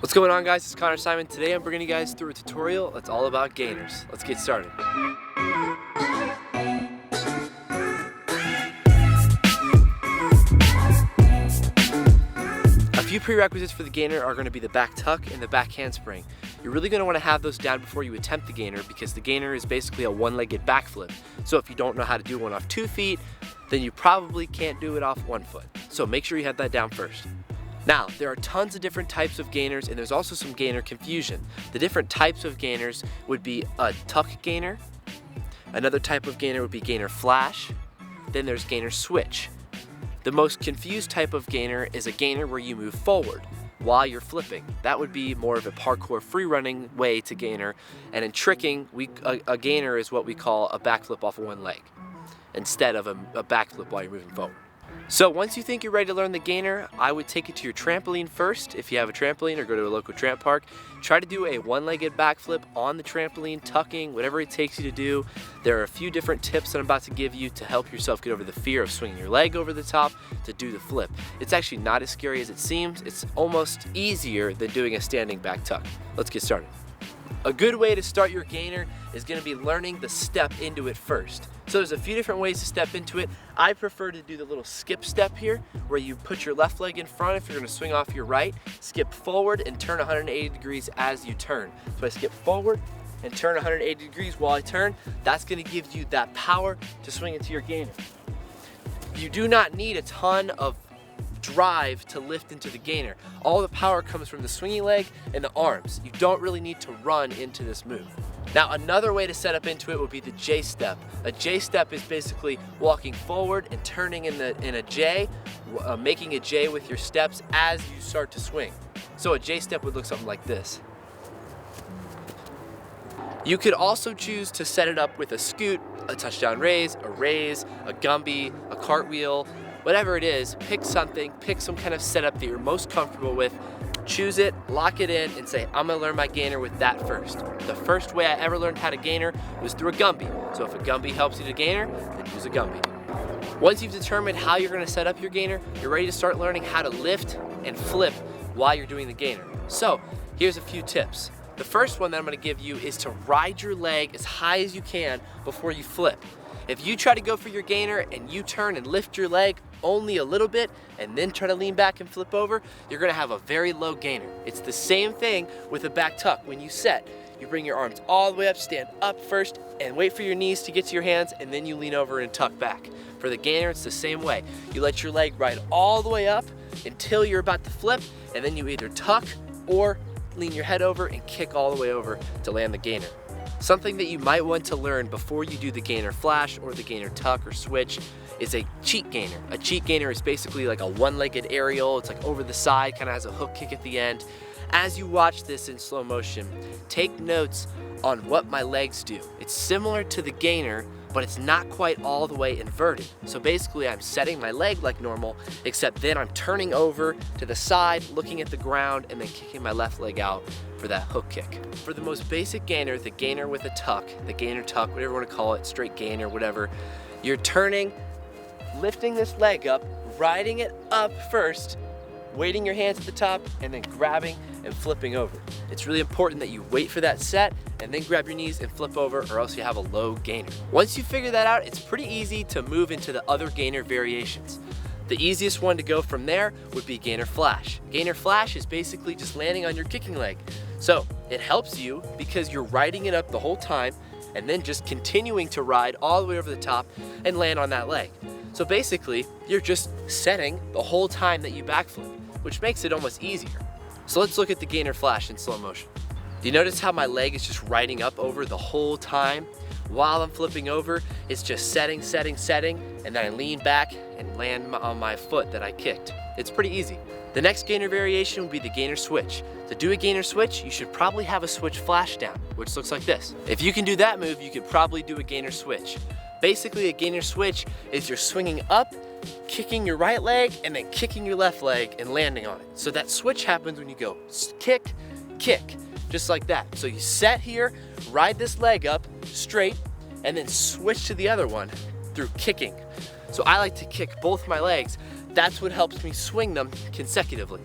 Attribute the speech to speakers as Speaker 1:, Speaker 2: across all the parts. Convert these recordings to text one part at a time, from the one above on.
Speaker 1: What's going on, guys? It's Connor Simon. Today I'm bringing you guys through a tutorial that's all about gainers. Let's get started. A few prerequisites for the gainer are going to be the back tuck and the back handspring. You're really going to want to have those down before you attempt the gainer because the gainer is basically a one-legged backflip. So if you don't know how to do one off 2 feet, then you probably can't do it off 1 foot. So make sure you have that down first. Now, there are tons of different types of gainers, and there's also some gainer confusion. The different types of gainers would be a tuck gainer, another type of gainer would be gainer flash, then there's gainer switch. The most confused type of gainer is a gainer where you move forward while you're flipping. That would be more of a parkour free running way to gainer, and in tricking, a gainer is what we call a backflip off of one leg instead of a backflip while you're moving forward. So once you think you're ready to learn the gainer, I would take it to your trampoline first if you have a trampoline, or go to a local tramp park. Try to do a one-legged backflip on the trampoline, tucking, whatever it takes you to do. There are a few different tips that I'm about to give you to help yourself get over the fear of swinging your leg over the top to do the flip. It's actually not as scary as it seems. It's almost easier than doing a standing back tuck. Let's get started. A good way to start your gainer is going to be learning the step into it first. So there's a few different ways to step into it. I prefer to do the little skip step here, where you put your left leg in front if you're going to swing off your right, skip forward and turn 180 degrees as you turn. So I skip forward and turn 180 degrees while I turn. That's going to give you that power to swing into your gainer. You do not need a ton of drive to lift into the gainer. All the power comes from the swinging leg and the arms. You don't really need to run into this move. Now, another way to set up into it would be the J step. A J step is basically walking forward and turning in a J, making a J with your steps as you start to swing. So a J step would look something like this. You could also choose to set it up with a scoot, a touchdown raise, a Gumby, a cartwheel, whatever it is. Pick something, pick some kind of setup that you're most comfortable with, choose it, lock it in, and say, I'm gonna learn my gainer with that first. The first way I ever learned how to gainer was through a Gumby. So if a Gumby helps you to gainer, then use a Gumby. Once you've determined how you're gonna set up your gainer, you're ready to start learning how to lift and flip while you're doing the gainer. So here's a few tips. The first one that I'm gonna give you is to ride your leg as high as you can before you flip. If you try to go for your gainer and you turn and lift your leg only a little bit and then try to lean back and flip over, you're gonna have a very low gainer. It's the same thing with a back tuck. When you set, you bring your arms all the way up, stand up first, and wait for your knees to get to your hands, and then you lean over and tuck back. For the gainer, it's the same way. You let your leg ride all the way up until you're about to flip, and then you either tuck or lean your head over and kick all the way over to land the gainer. Something that you might want to learn before you do the gainer flash or the gainer tuck or switch is a cheat gainer. A cheat gainer is basically like a one-legged aerial. It's like over the side, kind of has a hook kick at the end. As you watch this in slow motion, take notes on what my legs do. It's similar to the gainer, but it's not quite all the way inverted. So basically I'm setting my leg like normal, except then I'm turning over to the side, looking at the ground, and then kicking my left leg out for that hook kick. For the most basic gainer, the gainer with a tuck, the gainer tuck, whatever you want to call it, straight gainer, whatever, you're turning, lifting this leg up, riding it up first, weighting your hands at the top, and then grabbing and flipping over. It's really important that you wait for that set and then grab your knees and flip over, or else you have a low gainer. Once you figure that out, it's pretty easy to move into the other gainer variations. The easiest one to go from there would be gainer flash. Gainer flash is basically just landing on your kicking leg. So it helps you because you're riding it up the whole time and then just continuing to ride all the way over the top and land on that leg. So basically, you're just setting the whole time that you backflip, which makes it almost easier. So let's look at the gainer flash in slow motion. Do you notice how my leg is just riding up over the whole time? While I'm flipping over, it's just setting, and then I lean back and land on my foot that I kicked. It's pretty easy. The next gainer variation would be the gainer switch. To do a gainer switch, you should probably have a switch flash down, which looks like this. If you can do that move, you could probably do a gainer switch. Basically, a gainer switch is you're swinging up, kicking your right leg, and then kicking your left leg and landing on it. So that switch happens when you go kick, kick, just like that. So you set here, ride this leg up straight, and then switch to the other one through kicking. So I like to kick both my legs. That's what helps me swing them consecutively.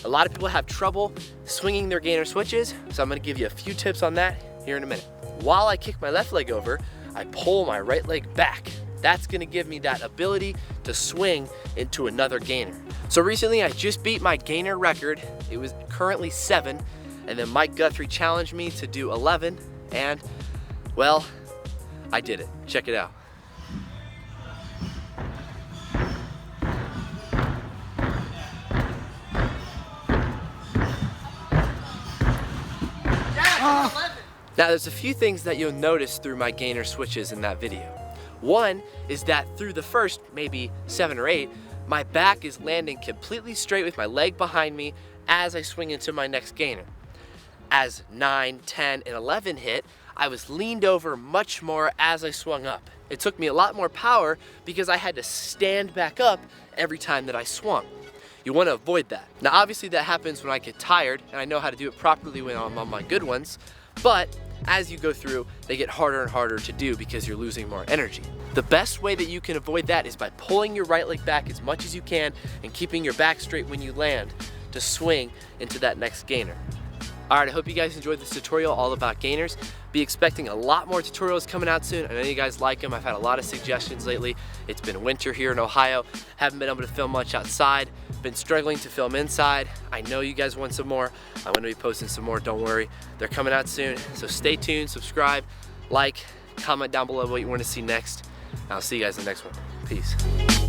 Speaker 1: A lot of people have trouble swinging their gainer switches, so I'm gonna give you a few tips on that here in a minute. While I kick my left leg over, I pull my right leg back. That's gonna give me that ability to swing into another gainer. So recently I just beat my gainer record. It was currently 7, and then Mike Guthrie challenged me to do 11, and well, I did it. Check it out. Now there's a few things that you'll notice through my gainer switches in that video. One is that through the first maybe 7 or 8, my back is landing completely straight with my leg behind me as I swing into my next gainer. As 9, 10, and 11 hit, I was leaned over much more as I swung up. It took me a lot more power because I had to stand back up every time that I swung. You want to avoid that. Now obviously that happens when I get tired, and I know how to do it properly when I'm on my good ones, but as you go through, they get harder and harder to do because you're losing more energy. The best way that you can avoid that is by pulling your right leg back as much as you can and keeping your back straight when you land to swing into that next gainer. Alright, I hope you guys enjoyed this tutorial all about gainers. Be expecting a lot more tutorials coming out soon. I know you guys like them. I've had a lot of suggestions lately. It's been winter here in Ohio. Haven't been able to film much outside. Been struggling to film inside. I know you guys want some more. I'm going to be posting some more, don't worry. They're coming out soon. So stay tuned, subscribe, like, comment down below what you want to see next. I'll see you guys in the next one. Peace.